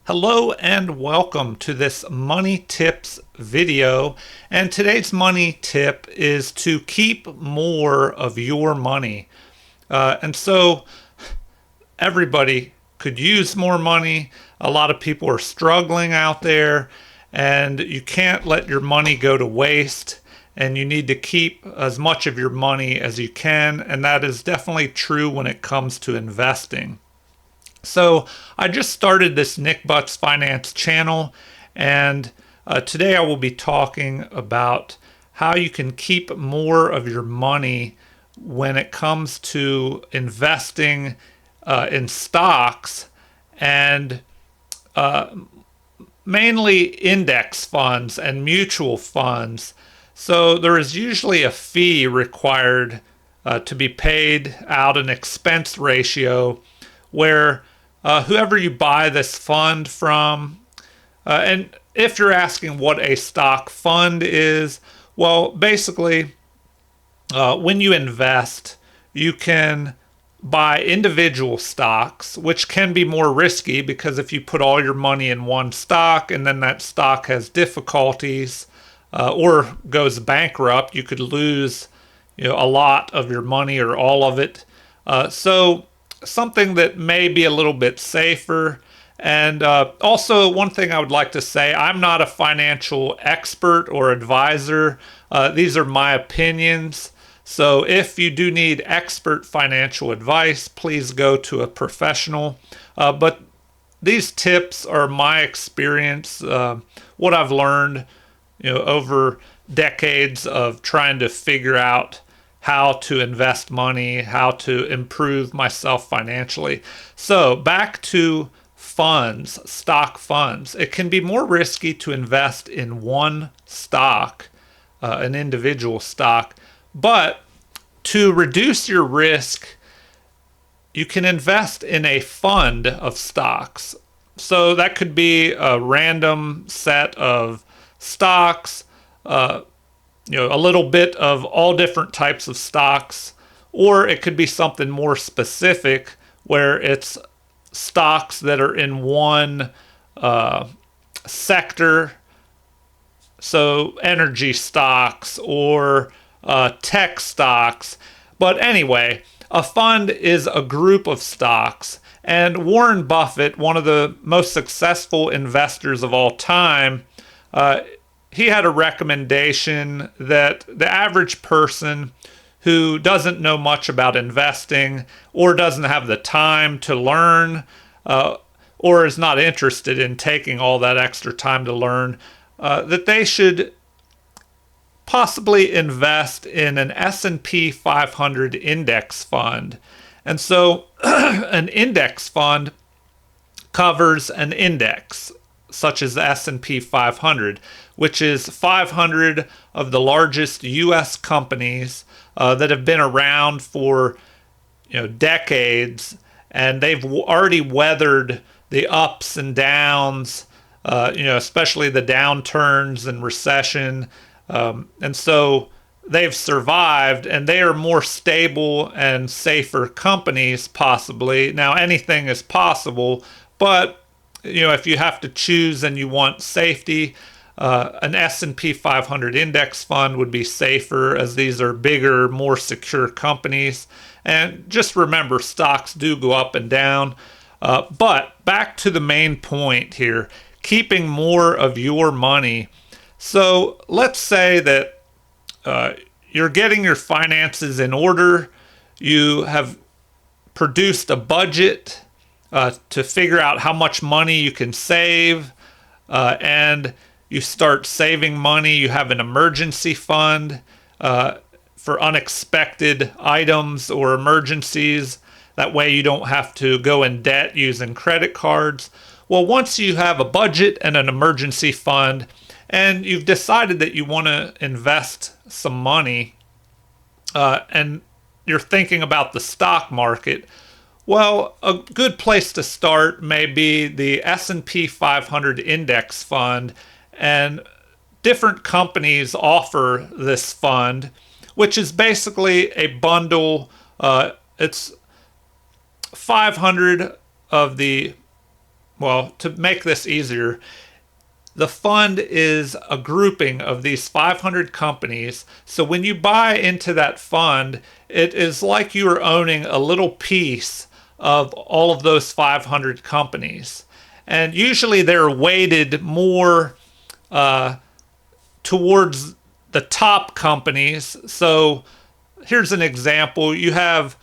Hello and welcome to this money tips video. And today's money tip is to keep more of your money. And so everybody could use more money. A lot of people are struggling out there, and you can't let your money go to waste. And you need to keep as much of your money as you can. And that is definitely true when it comes to investing. So I just started this Nick Butts Finance channel, and today I will be talking about how you can keep more of your money when it comes to investing in stocks and mainly index funds and mutual funds. So there is usually a fee required to be paid out, an expense ratio, where whoever you buy this fund from, and if you're asking what a stock fund is, well, basically, when you invest, you can buy individual stocks, which can be more risky because if you put all your money in one stock and then that stock has difficulties or goes bankrupt, you could lose a lot of your money or all of it. So something that may be a little bit safer. And also, one thing I would like to say, I'm not a financial expert or advisor. These are my opinions. So if you do need expert financial advice, please go to a professional. But these tips are my experience, what I've learned, over decades of trying to figure out how to invest money, how to improve myself financially. So back to funds, stock funds. It can be more risky to invest in one stock, an individual stock, but to reduce your risk, you can invest in a fund of stocks. So that could be a random set of stocks, a little bit of all different types of stocks, or it could be something more specific where it's stocks that are in one sector. So energy stocks or tech stocks. But anyway, a fund is a group of stocks. And Warren Buffett, one of the most successful investors of all time, he had a recommendation that the average person who doesn't know much about investing or doesn't have the time to learn or is not interested in taking all that extra time to learn, that they should possibly invest in an S&P 500 index fund. And so an index fund covers an index such as the S&P 500, which is 500 of the largest U.S. companies that have been around for decades, and they've already weathered the ups and downs, especially the downturns and recession, and so they've survived, and they are more stable and safer companies, possibly. Now, anything is possible, but if you have to choose and you want safety, an S&P 500 index fund would be safer, as these are bigger, more secure companies. And just remember, stocks do go up and down. But back to the main point here, keeping more of your money. So let's say that you're getting your finances in order. You have produced a budget to figure out how much money you can save, and you start saving money. You have an emergency fund for unexpected items or emergencies. That way you don't have to go in debt using credit cards. Well, once you have a budget and an emergency fund, and you've decided that you want to invest some money, and you're thinking about the stock market, well, a good place to start may be the S&P 500 index fund, and different companies offer this fund, which is basically a bundle. It's 500 of the well, to make this easier, the fund is a grouping of these 500 companies. So when you buy into that fund, it is like you are owning a little piece of all of those 500 companies. And usually they're weighted more towards the top companies. So here's an example: you have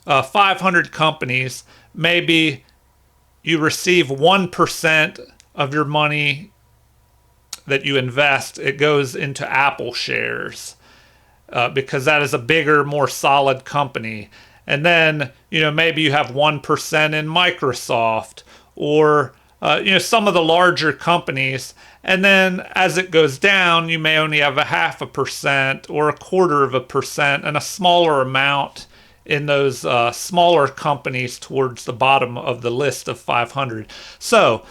500 companies, maybe you receive 1% of your money that you invest, it goes into Apple shares because that is a bigger, more solid company. And then, maybe you have 1% in Microsoft or, some of the larger companies. And then as it goes down, you may only have a 0.5% or 0.25% and a smaller amount in those smaller companies towards the bottom of the list of 500. So,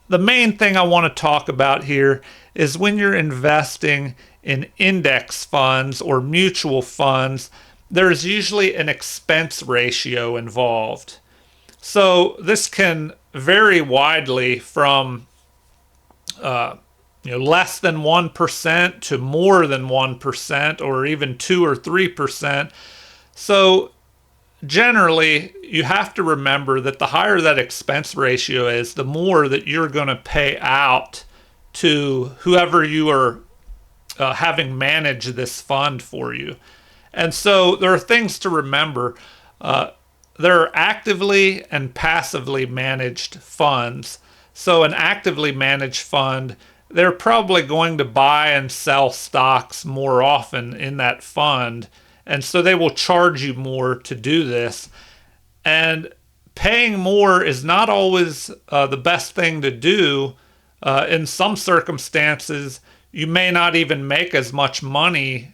the main thing I want to talk about here is when you're investing in index funds or mutual funds, there's usually an expense ratio involved. So this can vary widely from less than 1% to more than 1% or even 2 or 3%. So generally, you have to remember that the higher that expense ratio is, the more that you're going to pay out to whoever you are having manage this fund for you. And so there are things to remember. There are actively and passively managed funds. So an actively managed fund, they're probably going to buy and sell stocks more often in that fund. And so they will charge you more to do this. And paying more is not always the best thing to do. In some circumstances, you may not even make as much money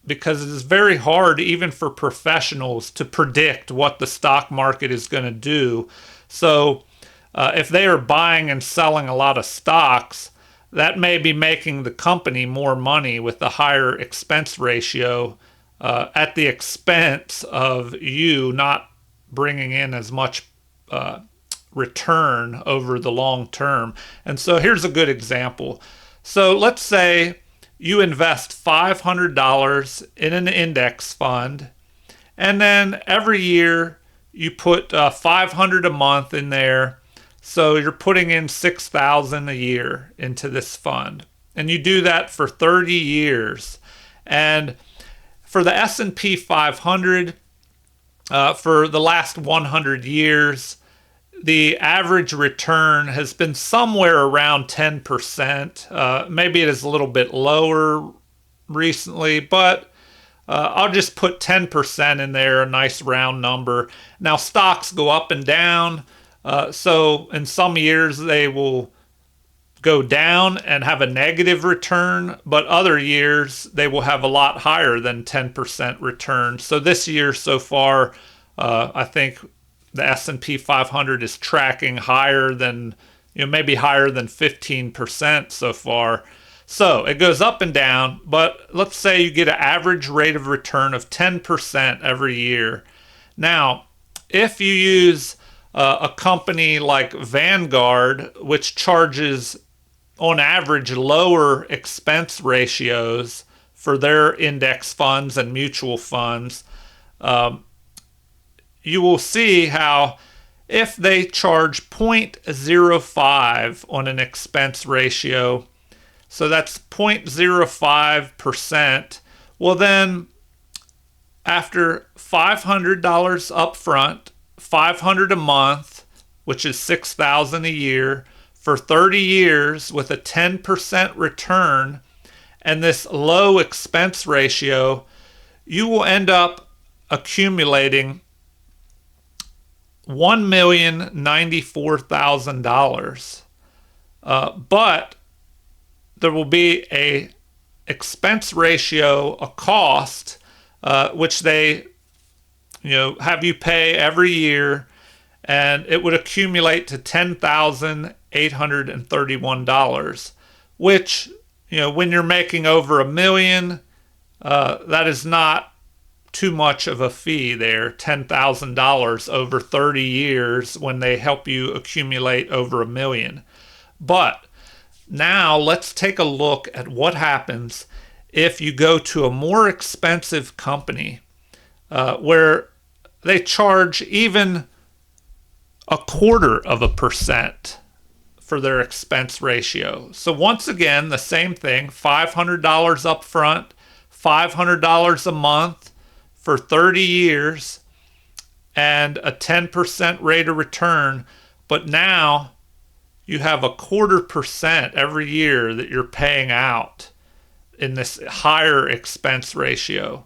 because it is very hard, even for professionals, to predict what the stock market is going to do. So if they are buying and selling a lot of stocks, that may be making the company more money with a higher expense ratio at the expense of you not bringing in as much return over the long term. And so here's a good example. So let's say you invest $500 in an index fund, and then every year you put $500 a month in there. So you're putting in $6,000 a year into this fund, and you do that for 30 years. And for the S&P 500, for the last 100 years, the average return has been somewhere around 10%. Maybe it is a little bit lower recently, but I'll just put 10% in there, a nice round number. Now, stocks go up and down. So in some years, they will go down and have a negative return, but other years they will have a lot higher than 10% return. So this year so far, I think the S&P 500 is tracking higher than, maybe higher than 15% so far. So it goes up and down, but let's say you get an average rate of return of 10% every year. Now, if you use a company like Vanguard, which charges on average lower expense ratios for their index funds and mutual funds, you will see how if they charge 0.05 on an expense ratio, so that's 0.05%, well then after $500 upfront, $500 a month, which is $6,000 a year, for 30 years with a 10% return and this low expense ratio, you will end up accumulating $1,094,000. But there will be a expense ratio, a cost, which they have you pay every year, and it would accumulate to $10,831, which, when you're making over $1 million, that is not too much of a fee there, $10,000 over 30 years when they help you accumulate over $1 million. But now let's take a look at what happens if you go to a more expensive company where they charge even 0.25% for their expense ratio. So once again, the same thing, $500 up front, $500 a month for 30 years, and a 10% rate of return. But now you have 0.25% every year that you're paying out in this higher expense ratio.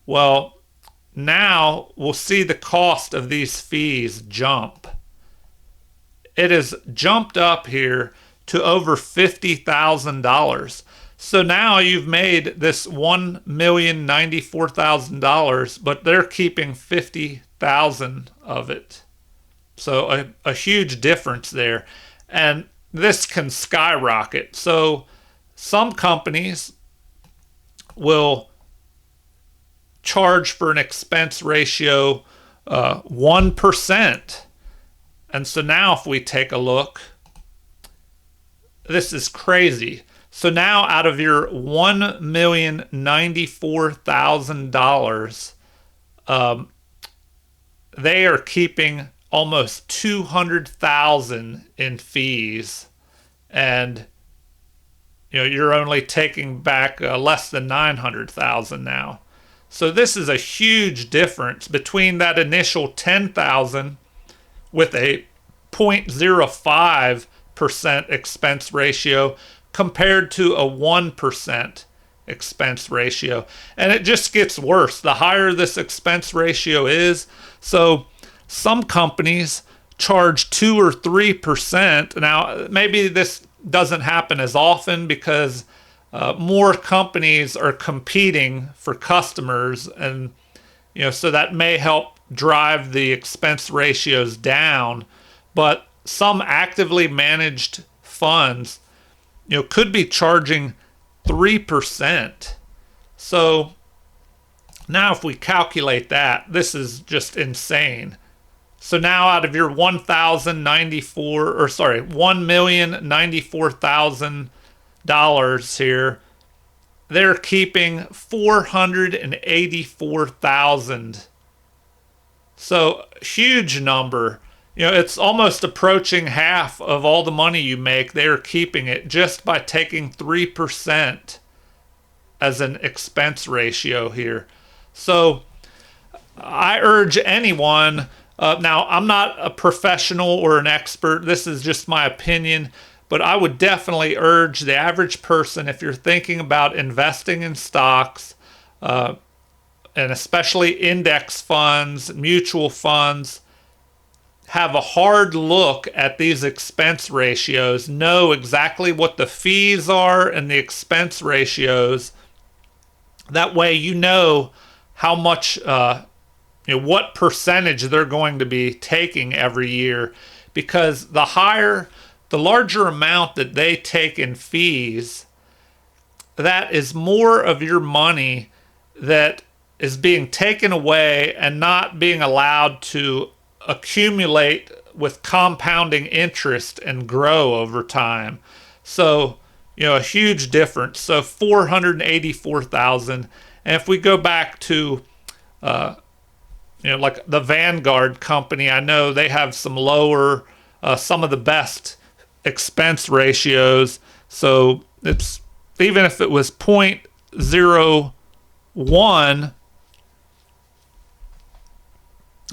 Well, now we'll see the cost of these fees jump. It has jumped up here to over $50,000. So now you've made this $1,094,000, but they're keeping $50,000 of it. So a huge difference there. And this can skyrocket. So some companies will charge for an expense ratio 1%. And so now if we take a look, this is crazy. So now out of your $1,094,000, they are keeping almost $200,000 in fees, and you're only taking back less than $900,000 now. So this is a huge difference between that initial $10,000 with a 0.05% expense ratio compared to a 1% expense ratio. And it just gets worse the higher this expense ratio is. So some companies charge 2 or 3%. Now, maybe this doesn't happen as often because more companies are competing for customers, and so that may help drive the expense ratios down. But some actively managed funds, could be charging 3%. So now if we calculate that, this is just insane. So now out of your $1,094,000 here, they're keeping $484,000. So huge number. It's almost approaching half of all the money you make. They're keeping it just by taking 3% as an expense ratio here. So I urge anyone, now I'm not a professional or an expert, this is just my opinion, but I would definitely urge the average person, if you're thinking about investing in stocks, and especially index funds, mutual funds, have a hard look at these expense ratios, know exactly what the fees are and the expense ratios. That way you know how much, what percentage they're going to be taking every year, because the larger amount that they take in fees, that is more of your money that is being taken away and not being allowed to accumulate with compounding interest and grow over time. So, a huge difference. So 484,000. And if we go back to, like the Vanguard company, I know they have some lower, some of the best expense ratios. So it's, even if it was 0.01,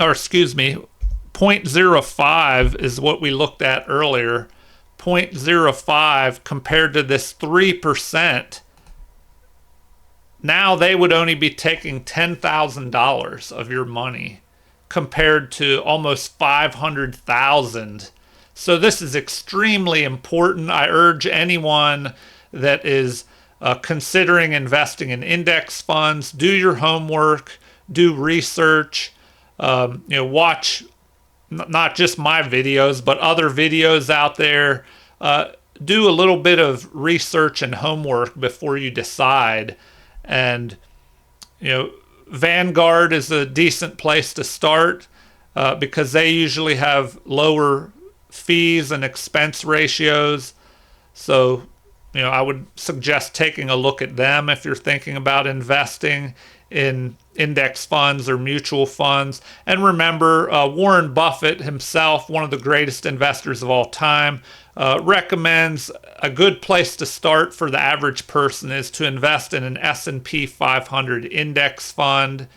or excuse me, 0.05 is what we looked at earlier. 0.05 compared to this 3%. Now they would only be taking $10,000 of your money compared to almost $500,000. So this is extremely important. I urge anyone that is considering investing in index funds, do your homework, do research, watch not just my videos, but other videos out there. Do a little bit of research and homework before you decide. And, Vanguard is a decent place to start because they usually have lower fees and expense ratios. So, I would suggest taking a look at them if you're thinking about investing in index funds or mutual funds. And remember, Warren Buffett himself, one of the greatest investors of all time, recommends a good place to start for the average person is to invest in an S&P 500 index fund.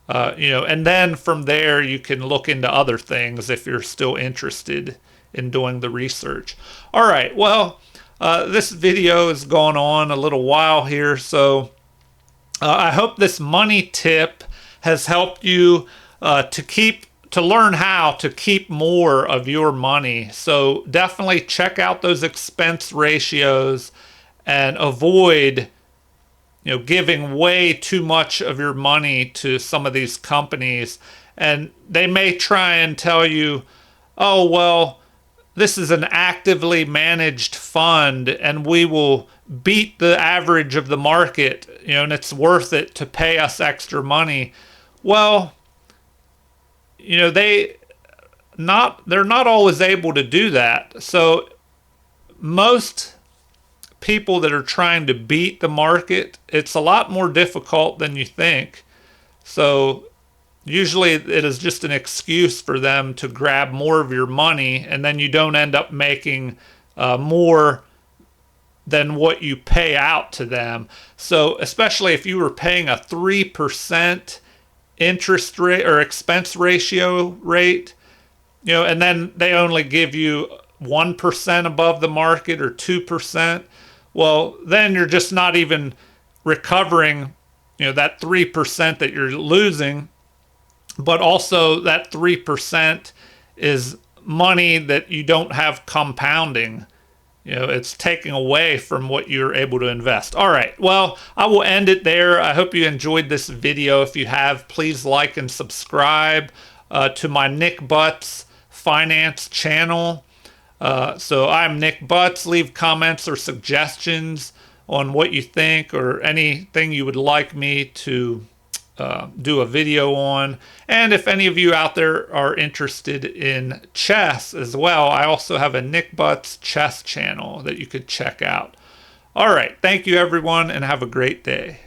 And then from there you can look into other things if you're still interested in doing the research. All right, well, this video has gone on a little while here, so I hope this money tip has helped you to learn how to keep more of your money. So definitely check out those expense ratios and avoid giving way too much of your money to some of these companies. And they may try and tell you, oh, well, this is an actively managed fund and we will beat the average of the market, and it's worth it to pay us extra money. Well, they're not always able to do that. So most people that are trying to beat the market, it's a lot more difficult than you think. So usually it is just an excuse for them to grab more of your money, and then you don't end up making more than what you pay out to them. So especially if you were paying a 3% interest rate or expense ratio rate, and then they only give you 1% above the market or 2%, well, then you're just not even recovering, that 3% that you're losing. But also that 3% is money that you don't have compounding. It's taking away from what you're able to invest. All right, well, I will end it there. I hope you enjoyed this video. If you have, please like and subscribe to my Nick Butts Finance channel. So I'm Nick Butts. Leave comments or suggestions on what you think or anything you would like me to do a video on. And if any of you out there are interested in chess as well, I also have a Nick Butts chess channel that you could check out. All right, thank you everyone and have a great day.